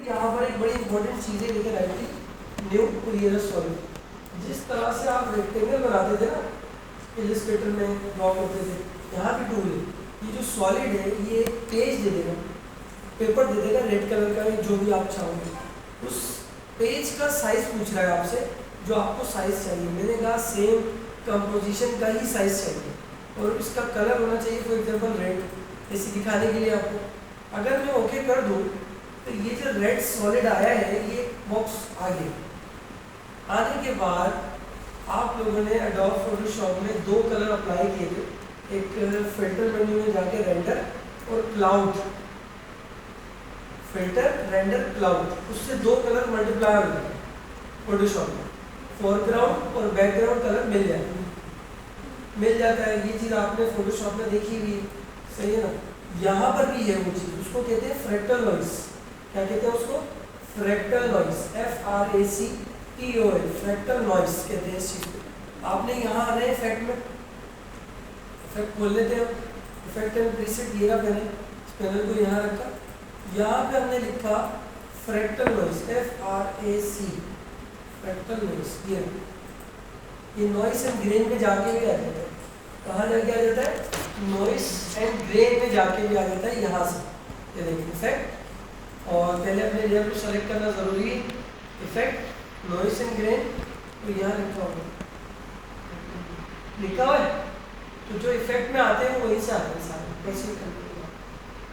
यहाँ पर एक बड़ी इंपॉर्टेंट चीज़ें लेकर आई थी, न्यू फूरियर सॉल्यूशन। जिस तरह से आप रेक्टेंगल बनाते थे ना इलस्ट्रेटर में ड्रॉ करते थे, यहाँ भी टूल है। ये जो सॉलिड है ये एक पेज दे देगा, पेपर दे देगा रेड कलर का, जो भी आप चाहोगे। उस पेज का साइज पूछ रहा है आपसे, जो आपको साइज चाहिए। मैंने कहा सेम कंपोजिशन का ही साइज चाहिए और इसका कलर होना चाहिए फॉर एग्जाम्पल रेड, ऐसे दिखाने के लिए आपको। अगर मैं ओके कर दूँ तो ये जो रेड सॉलिड आया है ये बॉक्स आ गया। आने के बाद आप लोगों ने एडोब फोटोशॉप में दो कलर अप्लाई किए थे, एक फिल्टर मेन्यू में जाके रेंडर और क्लाउड, फिल्टर रेंडर क्लाउड, उससे दो कलर मल्टीप्लाई हो गए फोटोशॉप में। फोरग्राउंड और बैकग्राउंड कलर मिल जाता है। ये चीज़ आपने फोटोशॉप में देखी हुई है, सही है ना। यहाँ पर भी है वो चीज़, उसको कहते हैं फ्रैक्टल नॉइस। क्या कहते हैं उसको? Fractal noise, FRACTAL, fractal noise कहते हैं इस चीज़ को। आपने यहाँ आना है इफेक्ट में, इफेक्ट खोल लेते हैं, इफेक्ट एंड प्रीसेट ये रहा मैंने इस पैनल को यहाँ रखा। यहाँ पे हमने लिखा fractal noise, FRAC, fractal noise. ये नॉइस एंड ग्रेन में जाके भी आ जाता है। कहाँ जाके आ जाता है? नॉइस एंड ग्रेन में जाके भी आ जाता है, यहाँ से। ये देखिए इफेक्ट, और पहले अपने लेयर को सेलेक्ट करना जरूरी है। इफेक्ट, नॉइस एंड ग्रेन, तो यहाँ लिखा हुआ है। तो जो इफेक्ट में आते हैं वो वहीं से आते हैं सारे, कैसे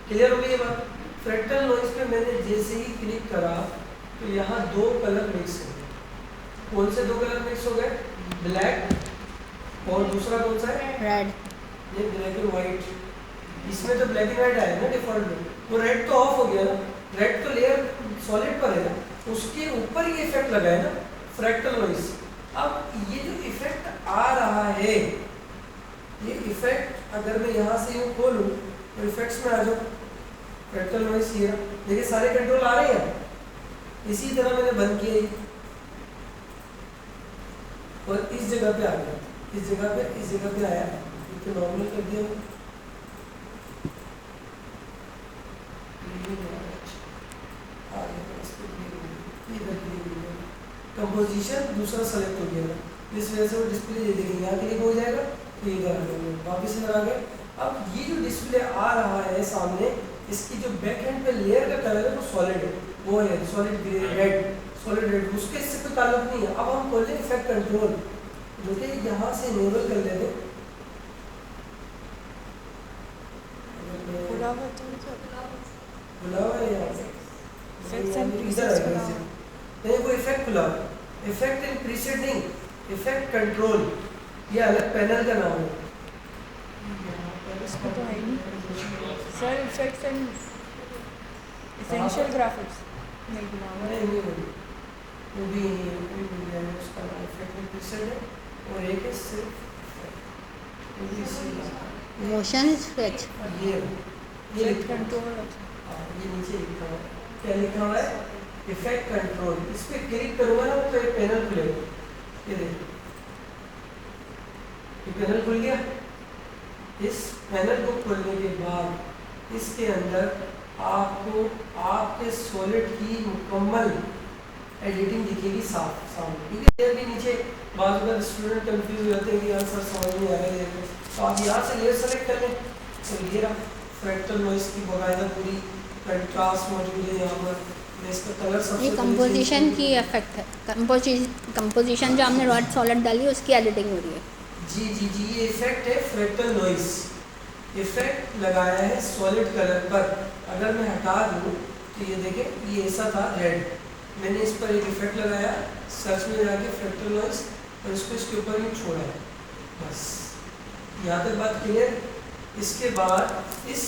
क्लियर हो गई ये बात। फ्रैक्टल नॉइस पे मैंने जैसे ही क्लिक करा तो यहाँ दो कलर मिक्स हो गए। कौन से दो कलर मिक्स हो गए? ब्लैक और दूसरा कौन सा है? रेड। ये ब्लैक एंड व्हाइट। इसमें तो ब्लैक एंड व्हाइट आया ना डिफॉल्ट में, वो रेड तो ऑफ हो गया ना। रेड तो लेयर सॉलिड पर है ना, उसके ऊपर ये इफेक्ट लगा है ना, फ्रैक्टल नॉइस। अब ये जो इफेक्ट आ रहा है, ये इफेक्ट अगर मैं यहाँ से यूँ खोलूँ तो इफेक्ट्स में आ जाऊँ, फ्रैक्टल नॉइस ये देखिए सारे कंट्रोल आ रहे हैं। इसी तरह मैंने बंद किया ये, और इस जगह पे आ गया, इस जगह पे आया तो नॉर्मल कर दिया। कंपोजिशन दूसरा सेलेक्ट हो गया, इस वजह से वो डिस्प्ले दे देंगे, यहाँ क्लिक हो जाएगा तो इधर आ जाएंगे, वापस इधर आ गए। अब ये जो डिस्प्ले आ रहा है सामने, इसकी जो बैक एंड पे लेयर का कलर है वो सॉलिड है, वो है solid grey red, solid red, उसके इससे कोई ताल्लुक नहीं है। अब हम खोलें इफेक्ट कंट्रोल, जो कि यहाँ से इनेबल कर लेते हैं। नहीं वो इफेक्ट खुला, इफेक्ट इन प्रीसेट नहीं, इफेक्ट कंट्रोल, ये अलग पैनल का नाम है। इसको तो है नहीं sir, effects and essential graphics नहीं बनाओ। नहीं वो भी यही है, उसका नाम इफेक्ट इन प्रीसेट है, और एक है सिर्फ मोशन स्केच। ये कंट्रोल, ये नीचे लिखा हुआ है, क्या लिखा हुआ है? Effect control. इस पर क्लिक करूँगा ना तो एक पैनल खुलेगा, ये देखिए ये पैनल खुल गया। इस पैनल को खोलने के बाद इसके अंदर आपको आपके सॉलिड की मुकम्मल एडिटिंग दिखेगी साफ सामने, ठीक है। भी नीचे बाद में स्टूडेंट कंफ्यूज हो जाते हैं कि यार सर समझ नहीं आ रहा है, तो आप यहाँ से लेयर सेलेक्ट कर लें तो ये रहा फ्रैक्टल नॉइस की बाकायदा पूरी कंट्रास्ट मौजूद है यहाँ पर। इसका कलर सबसे ये कंपोजिशन की इफेक्ट है, कंपोजिशन जो हमने रेड सॉलिड डाली उसकी एडिटिंग हो रही है। जी ये इफेक्ट है फ्रैक्टल नॉइस, इफेक्ट लगाया है सॉलिड कलर पर। अगर मैं हटा दूँ तो ये देखें ये ऐसा था रेड, मैंने इस पर एक इफेक्ट लगाया, सर्च में जाके फ्रैक्टल नॉइस, और इसको इसके ऊपर ही छोड़ा है, बस यहाँ तक बात क्लियर। इसके बाद इस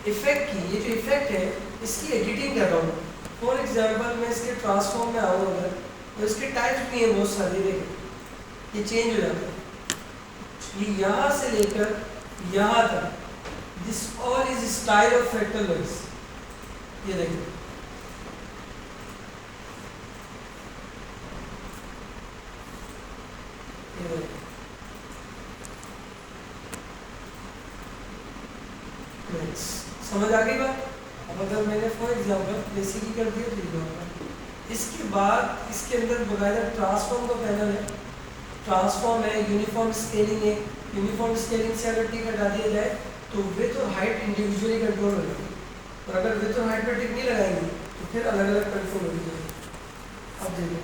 इफेक्ट की, ये जो इफेक्ट है इसकी एडिटिंग कर रहा हूँ। फॉर एग्जाम्पल मैं इसके ट्रांसफॉर्म में आऊँ अगर, तो इसके टाइप्स भी हैं बहुत सारे, देखें ये चेंज हो जाता है, ये यहाँ से लेकर यहाँ तक, this all is style of fractal noise. ये देखिए समझ आ गई बात। अब अगर मैंने फॉर एग्जाम्पल बेसिक ही कर दिया तो इसके बाद इसके अंदर बकायदा ट्रांसफॉर्म का पैनल है, ट्रांसफॉर्म है, यूनिफॉर्म स्केलिंग है। यूनिफॉर्म स्केलिंग से अगर टिक हटा दिया जाए तो विड्थ और हाइट इंडिविजुअली कंट्रोल हो जाएगी, और अगर विड्थ और हाइट पर टिक नहीं लगाएंगे तो फिर अलग अलग कंट्रोल हो जाएगी। अब देखो,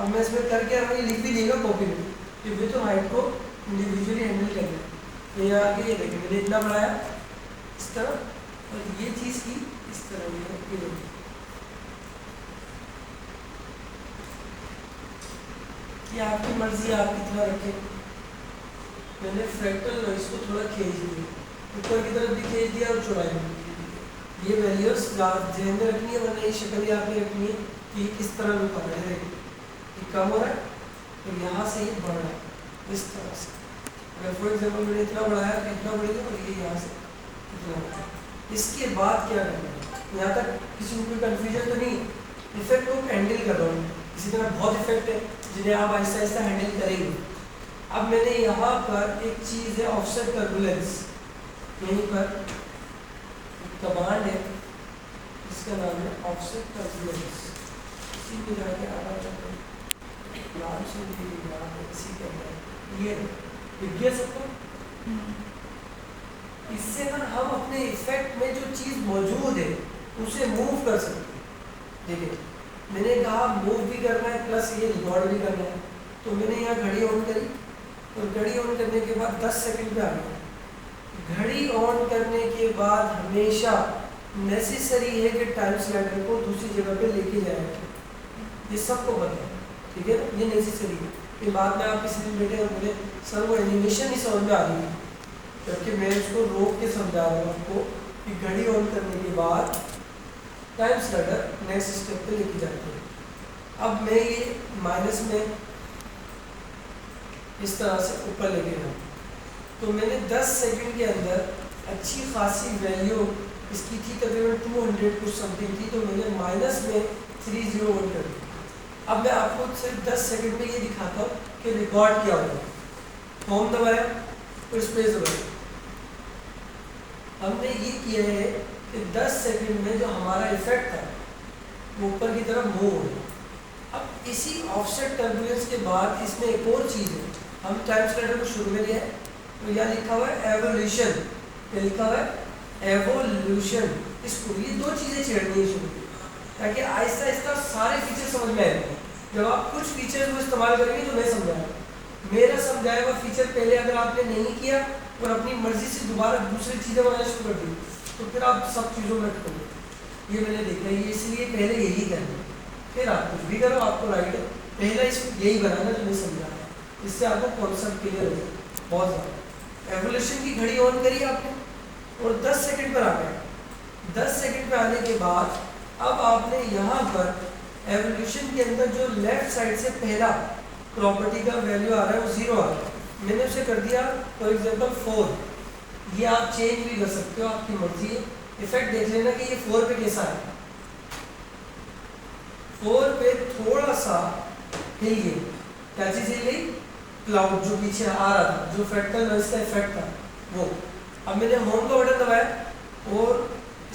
अब मैं इसमें करके और ये लिख भी देगा कॉपी में कि विड्थ और हाइट को इंडिविजुअली हैंडल करना है। तो यहाँ आगे ये देखिए मैंने इतना बढ़ाया इस तरह, और ये चीज़ की इस तरह ये देखिए, कि आपकी मर्जी आप कितना रखें। मैंने फ्रैक्टल नॉइस को थोड़ा खींच दिया, ऊपर की तरफ भी खींच दिया और चौड़ाई भी। ये वैल्यूज ध्यान में रखनी है, वरना ये शक्ल याद में रखनी है कि किस तरह लुक आ रहा है। देखिए ये कम हो रहा है तो यहाँ से ये बढ़ रहा है इस तरह से। अगर फॉर एग्जाम्पल मैंने इतना बढ़ाया तो इतना बढ़ेगा, और ये यहाँ से इतना बढ़ा। इसके बाद क्या करना है, यहाँ तक किसी को कोई कन्फ्यूजन तो नहीं। इफेक्ट को हैंडल कर रहा हूँ, इसी तरह बहुत इफेक्ट है जिन्हें आप आहिस्ता आहिस्ता हैंडल करेंगे। अब मैंने यहाँ पर एक चीज़ है ऑफसेट टर्बुलेंस, यहीं पर कमांड है इसका नाम है ऑफसेट टर्बुलेंस। इसी में जाके आधा नाम से इसी के अंदर ये दिख गया सबको। इससे ना हम अपने इफेक्ट में जो चीज़ मौजूद है उसे मूव कर सकते हैं। देखिए मैंने कहा मूव भी करना है प्लस ये रिकॉर्ड भी करना है, तो मैंने यहाँ घड़ी ऑन करी, और घड़ी ऑन करने के बाद 10 सेकंड पे आ गया। घड़ी ऑन करने के बाद हमेशा नेसेसरी है कि टाइम स्लाइडर को दूसरी जगह पे लेके जाए, ये सबको पता है, ठीक है। ये नेसेसरी है कि बाद में आप किसी दिन बैठे और बोले सर वो एनिमेशन ही समझ में आ रही है, जबकि मैं उसको रोक के समझा रहा हूँ आपको कि घड़ी ऑन करने के बाद टाइम स्लाइडर नेक्स्ट स्टेप पे लेके जाते हैं। अब मैं ये माइनस में इस तरह से ऊपर लेके जाऊँ, तो मैंने 10 सेकंड के अंदर अच्छी खासी वैल्यू इसकी थी, तकरीबन 200 कुछ समथिंग थी, तो मैंने माइनस में 301 कर दी। अब मैं आपको सिर्फ 10 सेकंड में ये दिखाता हूँ कि रिकॉर्ड क्या होगा। होम दबाया और स्पेस दबाया, हमने ये किया है कि 10 सेकंड में जो हमारा इफेक्ट था वो ऊपर की तरफ मूव हो गया। अब इसी ऑफसेट टर्बुलेंस के बाद इसमें एक और चीज़ है, हम टाइम स्लाइडर को शुरू में लिया है, तो यहाँ लिखा हुआ है एवोल्यूशन, ये लिखा हुआ है एवोल्यूशन। इसको ये दो चीज़ें छेड़नी है शुरू में, ताकि आहिस्ता आहिस्ता सारे फीचर समझ में आएंगे। जब आप कुछ फीचर को इस्तेमाल करेंगे जो मैं समझाया, मेरा समझाया हुआ फीचर पहले अगर आपने नहीं किया और अपनी मर्जी से दोबारा दूसरी चीज़ें बनाना शुरू कर दी तो फिर आप सब चीज़ों में अटकोगे। ये मैंने देखा है, ये इसलिए पहले यही करना, फिर आप कुछ भी करो आपको राइट है, पहला इसको यही बनाना जो मैं समझाया, इससे आपको कॉन्सेप्ट क्लियर हो जाए बहुत ज़्यादा। एवोल्यूशन की घड़ी ऑन करी आपने और 10 सेकंड पर आ गए। 10 सेकंड पे आने के बाद अब आपने यहाँ पर एवोल्यूशन के अंदर जो लेफ्ट साइड से पहला प्रॉपर्टी का वैल्यू आ रहा है वो 0 आ रहा है, मैंने उसे कर दिया फॉर एग्जांपल 4। ये आप चेंज भी कर सकते हो, आपकी मर्जी है। इफेक्ट देख लेना कि ये 4 पे कैसा है। 4 पे थोड़ा सा हिल गई, क्या चीज़ हिल गई? क्लाउड जो पीछे आ रहा था, जो फ्रैक्टल नॉइस का इफेक्ट था वो। अब मैंने होम का बटन दबाया और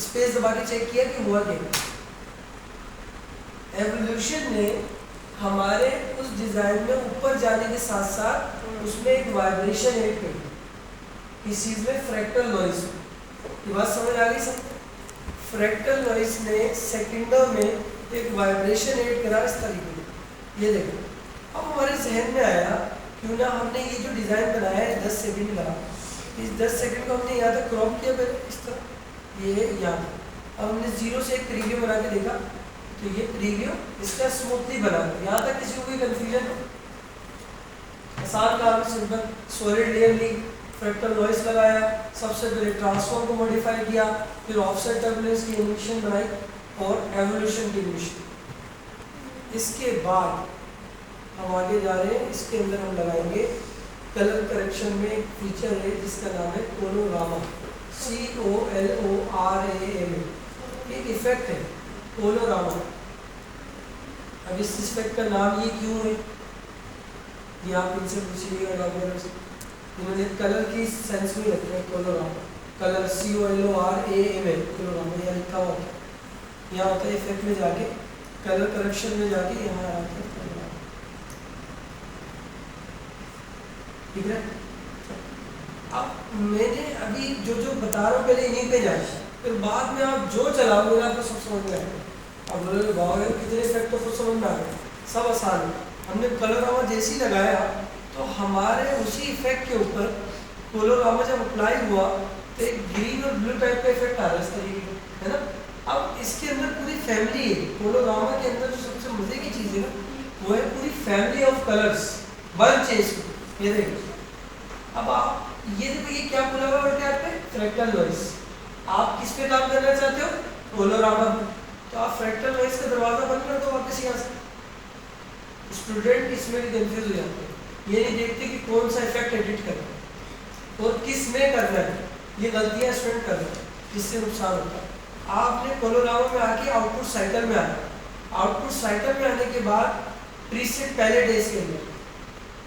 स्पेस दबा के चेक किया कि हुआ क्या। एवोल्यूशन ने हमारे उस डिज़ाइन में ऊपर जाने के साथ साथ उसमें एक वाइब्रेशन ऐड कर दी, इस चीज़ में फ्रैक्टल नॉइस। ये बात समझ आ गई सब? फ्रैक्टल नॉइस ने सेकंडों में एक वाइब्रेशन ऐड करा इस तरीके से। ये देखो, अब हमारे जहन में आया क्यों ना हमने ये जो डिज़ाइन बनाया है 10 सेकंड का, इस 10 सेकंड को हमने यहाँ तक क्रॉप किया पहले इस तरह, ये यहाँ तक। अब हमने 0 से एक प्रीव्यू बना के देखा, तो ये प्रीव्यू इसका स्मूथली बना। यहाँ तक किसी को कोई कन्फ्यूजन हो? आसान काम, सिंपल। सॉलिड लेयर ली, फ्रैक्टल नॉइस लगाया, सबसे पहले ट्रांसफॉर्म को मॉडिफाई किया, फिर ऑफसेट टर्बुलेंस की एनिमेशन बनाई और एवोल्यूशन की एनिमेशन। इसके बाद हम आगे जा रहे हैं, इसके अंदर हम लगाएंगे कलर करेक्शन में एक फीचर है जिसका नाम है कोलोरामा, COLORAMA। एक इफेक्ट है कोलोरामा। अब इस इफेक्ट का नाम ये क्यों है, ये आप इनसे पूछिएगा डॉक्टर। इन्होंने कलर की सेंस में रखा है कोलोरामा, कलर COLORAMA, कोलोरामा यहाँ लिखा हुआ है। यहाँ होता है इफेक्ट में जाके कलर करेक्शन में जाके यहाँ आके ठीक है। अब मैंने अभी जो जो बता रहा हूँ पहले इन्हीं पे जाए, फिर बाद में आप जो चलाओ मेरा आपको सब समझ में आएगा। अब बोले भाव कितने इफेक्ट तो कुछ समझ में आ गया, सब आसान है। हमने कलरामा जैसे ही लगाया तो हमारे उसी इफेक्ट के ऊपर कलरामा जब अप्लाई हुआ तो एक ग्रीन और ब्लू टाइप का इफेक्ट आ रहा है इस तरीके का, है ना। अब इसके अंदर पूरी फैमिली है, कलरामा के अंदर जो सबसे मजे की चीज़ है ना वो है पूरी फैमिली ऑफ कलर्स बंच है इसमें। ये देखो, अब आप ये देखो ये क्या बोला हुआ है पे फ्रैक्टल नॉइज। आप किस पे काम करना चाहते हो? कलरामा। तो आप फ्रैक्टल नॉइज का दरवाजा बंद कर दो, वापस यहाँ से। स्टूडेंट इसमें भी कंफ्यूज हो जाते हैं, ये नहीं देखते कि कौन सा इफेक्ट एडिट करना है और किस में करना है। ये गलतियां स्टूडेंट कर रहे हैं, जिससे नुकसान होता है। आपने कलरामा में आके आउटपुट साइकिल में आना, आउटपुट साइकिल में आने के बाद प्रीसेट पैलेट है इसके अंदर,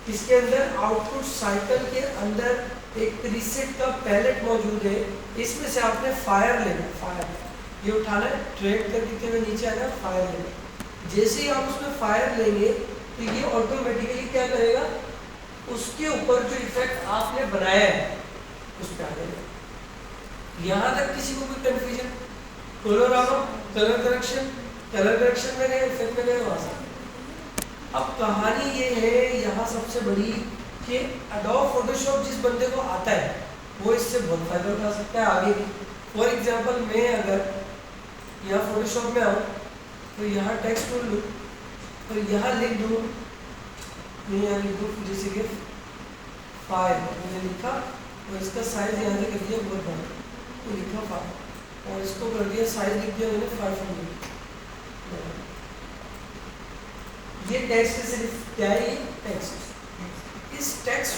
इसके अंदर आउटपुट साइकिल के अंदर एक प्रीसेट का पैलेट मौजूद है। इसमें से आपने फायर लेना, फायर ये उठाना है, ट्रैक करके हुए नीचे आना, फायर लेना। जैसे ही आप उसमें फायर लेंगे तो ये ऑटोमेटिकली क्या करेगा, उसके ऊपर जो इफेक्ट आपने बनाया है उस पर आ जाएगा। यहाँ तक किसी को कोई कंफ्यूजन? कलरामा कलर करेक्शन में गए, इफेक्ट में गए, वहाँ से। अब कहानी ये है यहाँ सबसे बड़ी कि एडोब फोटोशॉप जिस बंदे को आता है वो इससे बहुत फायदा उठा सकता है आगे। फॉर एग्जांपल मैं अगर यहाँ फोटोशॉप में आऊँ तो यहाँ टेक्स्ट टूल लूँ और यहाँ लिख दूँ, मैं यहाँ लिख दूँ जैसे कि फाइल मैंने लिखा और इसका साइज यहाँ से कर दिया बहुत बड़ा, तो लिखा फाइल और इसको कर दिया साइज लिख दिया मैंने 500। ये टेक्स्ट सिर्फ क्या है, ये टेक्स्ट। इस टेक्स्ट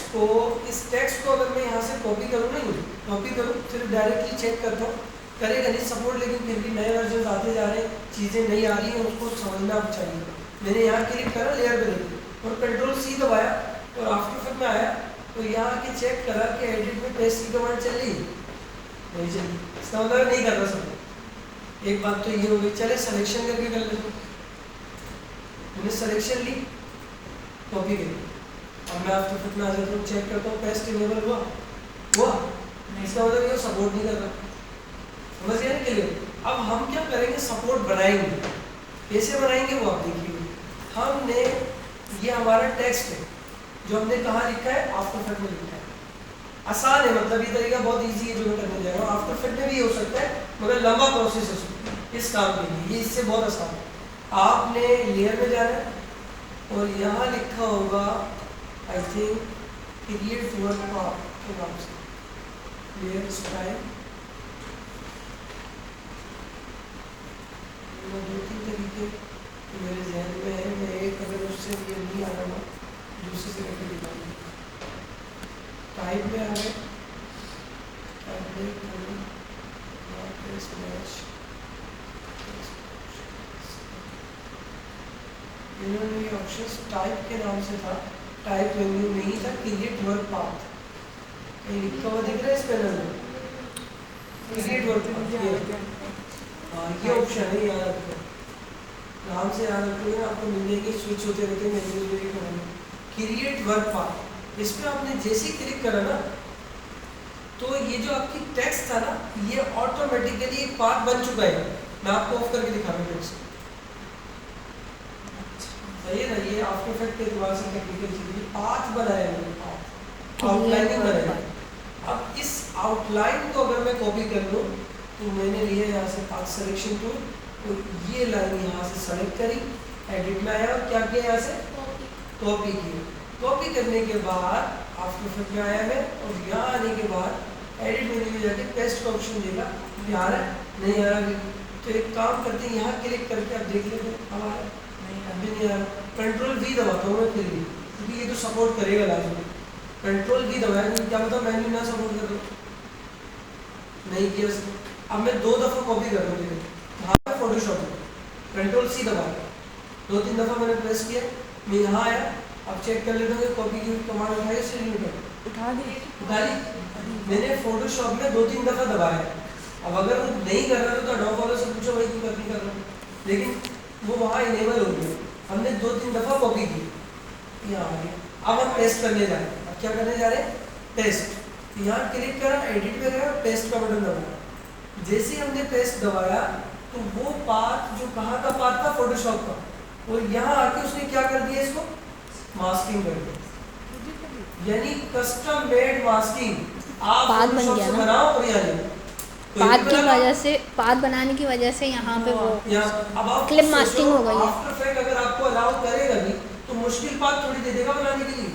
को अगर मैं यहाँ से कॉपी करूँ, नहीं कॉपी करूँ फिर डायरेक्टली चेक करता हूँ, करेगा नहीं सपोर्ट, लेकिन फिर भी नए वर्जन आते जा रहे हैं, चीज़ें नहीं आ रही हैं, उसको समझना चाहिए। मैंने यहाँ क्लिक करा लेयर पे और कंट्रोल सी दबाया और आफ्टर इफेक्ट में आया तो यहाँ आके चेक करा कि एडिट में पेस्ट की कमांड चल रही नहीं चली, इसका मतलब नहीं कर रहा सब। एक बात तो ये हो गई, चले सिलेक्शन करके कर लेते। मैंने सिलेक्शन ली, कॉपी करी, अब मैं आफ्टर इफेक्ट में आ जाता हूँ, चेक करता हूँ पेस्ट इनेबल हुआ, इसका मतलब ये सपोर्ट नहीं कर रहा। समझ गया ना क्लियर? अब हम क्या करेंगे, सपोर्ट बनाएंगे। कैसे बनाएंगे वो आप देखिए। हमने ये हमारा टेक्स्ट है जो हमने कहाँ लिखा है, आफ्टर इफेक्ट में लिखा है। आसान है, मतलब ये तरीका बहुत इजी है जो मैं करने जा रहा हूँ। आफ्टर इफेक्ट में भी हो सकता है मगर लंबा प्रोसेस है इस काम के लिए, ये इससे बहुत आसान है। आपने लेयर में जाना है और यहाँ लिखा होगा I think create work path के नाम से, लेयर स्टाइल। दो तीन तरीके मेरे जहन में है, मैं एक अगर उससे ये नहीं आ रहा दूसरे से करके दिखाऊंगा। टाइप में आ गए, इन्होंने ये ऑप्शंस टाइप के नाम से था, टाइप मेन्यू नहीं था, क्रिएट वर्क पाथ कहीं लिखा हुआ दिख रहा है इस पैनल में, क्रिएट वर्क पाथ। हाँ ये ऑप्शन है, याद रखो, नाम से याद रखोगे आपको मिल जाएगी, स्विच होते रहते हैं। क्रिएट वर्क पाथ, इस पर आपने जैसे ही क्लिक करा ना तो ये जो आपकी टेक्स्ट था ना ये ऑटोमेटिकली एक पाथ बन चुका है। मैं आपको ऑफ करके दिखा रहा हूँ टेक्स्ट, सही है ना। ये आफ्टर इफेक्ट के द्वारा से टेक्निकल चीज पाथ बनाया है, पाथ आउटलाइनिंग बनाया है। अब इस आउटलाइन को अगर मैं कॉपी कर लूँ तो मैंने लिया यहाँ से पाथ सिलेक्शन टूल, तो ये लाइन यहाँ से सेलेक्ट करी, एडिट में आया और क्या किया यहाँ से कॉपी किया। कॉपी करने के बाद आफ्टर इफेक्ट में आया है और यहाँ आने के बाद एडिट मेन्यू में जाके पेस्ट का ऑप्शन देगा, आ रहा है नहीं आ रहा। तो एक काम करते हैं, यहाँ क्लिक करके आप देख लेते हैं अब आ रहा है, अभी नहीं आ रहा। कंट्रोल वी दबाता हूँ मैं फिर भी, क्योंकि ये तो सपोर्ट करेगा लाजमी। कंट्रोल वी दबाया नहीं, क्या पता मेन्यू ना सपोर्ट कर दो, नहीं किया। अब मैं 2 दफ़ा कॉपी कर रहा हूँ, यहाँ पे फोटोशॉप में कंट्रोल सी दबाया, 2-3 दफ़ा मैंने प्रेस किया, मैं यहाँ आया। अब चेक कर लेता हूँ कॉपी की कमांड उठाई से नहीं उठा दी। मैंने फोटोशॉप में 2-3 दफ़ा दबाया। अब अगर वो नहीं कर रहा तो एडोब वालों से पूछो भाई क्यों नहीं कर रहा, लेकिन वो वहाँ इनेबल हो गया, हमने 2-3 दफ़ा कॉपी की, यहाँ आ गया। अब हम पेस्ट करने जा रहे हैं। अब क्या करने जा रहे हैं? पेस्ट। तो यहाँ क्लिक करा, एडिट में गया, पेस्ट का बटन दबाया। जैसे ही हमने पेस्ट दबाया तो वो पाथ जो कहाँ का पाथ था? फोटोशॉप का, और यहाँ आके उसने क्या कर दिया? इसको मास्किंग कर दिया, यानी कस्टम मेड मास्किंग। आप पाथ बन फोटोशॉप गया से ना? बनाओ और यहाँ ले पाथ की वजह से, पाथ बनाने की वजह से यहाँ पे वो अब आप क्लिप मास्किंग हो गई है। आफ्टर इफेक्ट अगर आपको अलाउ करेगा भी तो मुश्किल पाथ थोड़ी दे देगा बनाने के लिए,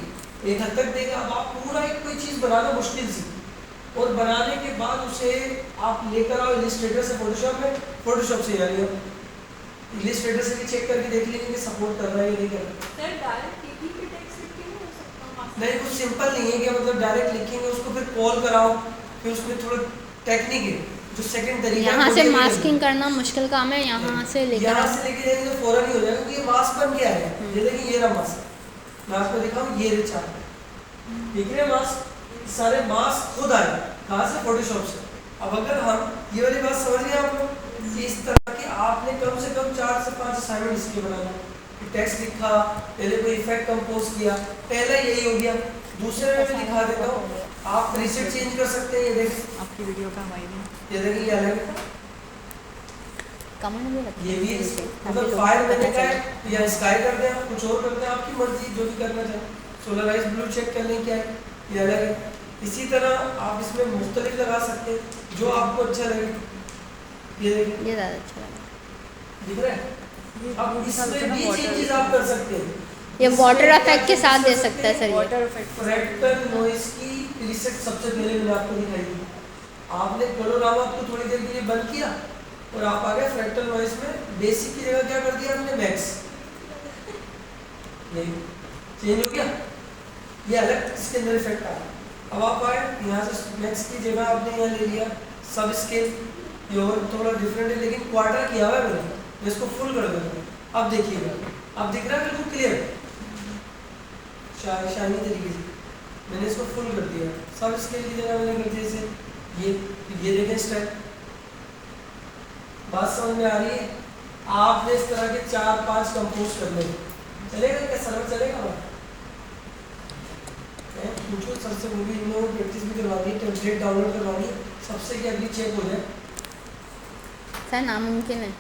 एक हद तक देगा। अब आप पूरा एक कोई चीज़ बनाना मुश्किल सी, और बनाने के बाद उसे आप लेकर आओ इलिस्ट्रेटर से फोटोशॉप में, फोटोशॉप से यानी इलिस्ट्रेटर से भी चेक करके देख लेंगे कि सपोर्ट कर रहा है या नहीं कर रहा है। नहीं, कुछ सिंपल नहीं है कि मतलब डायरेक्ट लिखेंगे उसको फिर कॉल कराओ, फिर उसमें थोड़ा टेक्निक है जो सेकंड तरीका है। यहाँ से मास्किंग करना मुश्किल काम है, यहाँ से लेकर यहाँ से लेके जाएंगे तो फौरन ही हो जाएगा, क्योंकि ये मास्क बन गया है। ये देखिए, ये रहा मास्क, मैं आपको दिखाऊं, ये रहा चार्ट, दिख रहे मास्क, सारे मास्क खुद आए कहाँ से? फोटोशॉप से। अब अगर हम ये वाली बात समझ गए आप लोग कि इस तरह की आपने कम से कम 4 से 5 असाइनमेंट इसके बनाना, टेक्स्ट लिखा, पहले कोई इफेक्ट कंपोज किया, पहला यही हो गया। दूसरे में मैं दिखा देता हूँ, आप प्रीसेट चेंज कर सकते हैं। ये देखिए, आपकी वीडियो का हमारी ये देखिए, ये अलग है, कमेंट भी रखिए। ये भी है। ताकि मतलब लोगों फायर को मैंने पता क्या चले। है, या स्काई कर दें आप, कुछ और करते हैं, आपकी मर्जी, जो भी करना चाहें। सोलराइज ब्लू चेक कर लें, क्या है, ये अलग है। इसी तरह आप इसमें मुख्तलिफ लगा सकते हैं जो आपको अच्छा लगे। ये देखिए, ये ज़्यादा अच्छा लगा। दिख रहा है? अब इसमें भी चेंजेस आप कर सकते हैं। ये वाटर इफेक्ट के साथ दे सकता है सर ये। वाटर इफेक्ट फ्रैक्टल नॉइज की प्रीसेट सबसे पहले मैंने आपको दिखाई थी। आपने पेनोरामा को थोड़ी देर के लिए बंद किया और आप आ गए फ्रैक्टल नॉइज में। बेसिक की जगह क्या कर दिया हमने? मैक्स। ये चेंज हो गया, ये अलग इसके अंदर इफेक्ट आया। अब आप आए यहाँ से मैक्स की जगह आपने यहाँ ले लिया सब स्केल, ये और थोड़ा डिफरेंट है लेकिन क्वार्टर किया हुआ है मैंने। मैं इसको फुल कर दूँगा, अब देखिएगा, अब दिख रहा है बिल्कुल क्लियर, शाइनी तरीके से। मैंने इसको फुल कर दिया, सब स्केल की जगह मैंने कर दिया इसे। ये देखें स्टेप, बात समझ में आ रही है? आपने इस तरह के 4-5 कंपोज करने चलेगा क्या? सर्वर चलेगा? पूछो सर से, वो भी इन लोगों को प्रैक्टिस भी करवानी है, टेम्पलेट डाउनलोड करवानी है सबसे कि अगली चेक हो जाए। सर नामुमकिन है।